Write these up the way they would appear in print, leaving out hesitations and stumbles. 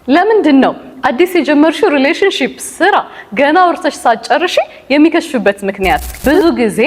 ለምንድነው አዲስ የጀመርሽው ሪሌሽንሺፕ ስራ ገና ወርተሽ ሳትጨርሺ የሚከሽፍበት ምክንያት? ብዙ ጊዜ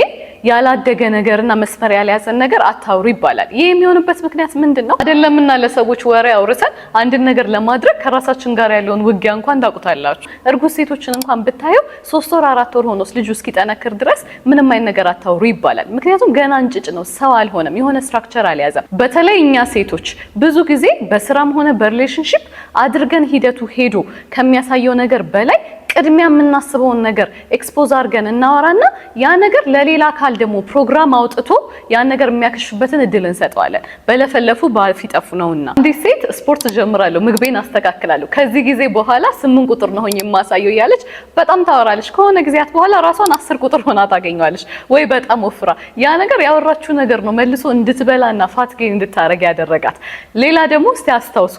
ያላደገ ነገርና መስመር ያልያዘን ነገር አታውሩ ይባላል። ይሄ የሚሆንበት ምክንያት ምንድነው? አይደለምና ለሰዎች ወሬ አውርተን አንድ ነገር ለማድረግ ከራሳችን ጋር ያለውን ውጊያ እንኳን ታውቁታላችሁ። እርጉዝ ሴቶችን እንኳን ብታየው 3 ወር 4 ወር ሆኖስ ልጁ እስኪጠነክር ድረስ ምንም አይነት ነገር አታውሩ ይባላል። ምክንያቱም ገና እንጭጭ ነው፣ ሰው አልሆነም፣ የሆነ ስትራክቸር አልያዘም። በተለይ እኛ ሴቶች ብዙ ጊዜ በስራም ሆነ በሪሌሽንሺፕ አድርገን ሂደቱ ሄዶ ከሚያሳየው ነገር በላይ ቅድሚያ የምናስበውን ነገር ኤክስፖዝ አድርገን እናወራና ያ ነገር ለሌላ አካል ደግሞ ፕሮግራም አውጥቶ ያ ነገር የሚያከሽፍበትን እድል እንሰጠዋለን። በለፈለፉ ባፍ ይጠፉ ነውና እንዲህ ሴት ስፖርት ጀምራለሁ፣ ምግቤን አስተካክላለሁ፣ ከዚህ ጊዜ በኋላ 8 ቁጥር ነው የማሳየው ያለች በጣም ታወራለች። ከሆነ ጊዜያት በኋላ ራሷን 10 ቁጥር ሆና ታገኘዋለች ወይ በጣም ወፍራ። ያ ነገር ያወራችሁ ነገር ነው መልሶ እንድትበላና ፋት ጌን እንድታረግ ያደረጋት። ሌላ ደግሞ እስቲ አስታውሱ፣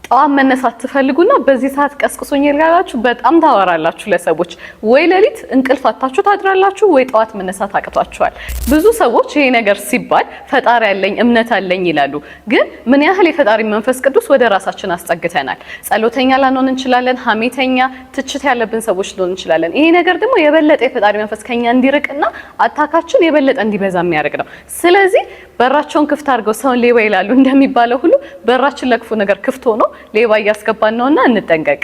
ጠዋት መነሳት ትፈልጉና በዚህ ሰዓት ቀስቅሶኝ ይላላችሁ በጣም ታወራላችሁ ለሰዎች። ወይ ሌሊት እንቅልፍ አጣችሁ ታድራላችሁ፣ ወይ ጠዋት መነሳት አቅቷችኋል። ብዙ ሰዎች ይሄ ነገር ሲባል ፈጣሪ ያለኝ እምነት አለኝ ይላሉ። ግን ምን ያህል የፈጣሪ መንፈስ ቅዱስ ወደ ራሳችን አስጠግተናል? ጸሎተኛ ላንሆን እንችላለን፣ ሀሜተኛ ትችት ያለብን ሰዎች ልሆን እንችላለን። ይሄ ነገር ደግሞ የበለጠ የፈጣሪ መንፈስ ከኛ እንዲርቅና አታካችን የበለጠ እንዲበዛ የሚያደርግ ነው። ስለዚህ በራቸውን ክፍት አድርገው ሰውን ሌባ ይላሉ እንደሚባለው ሁሉ በራችን ለክፉ ነገር ክፍት ሆኖ ሌባ እያስገባን ነውና እንጠንቀቅ።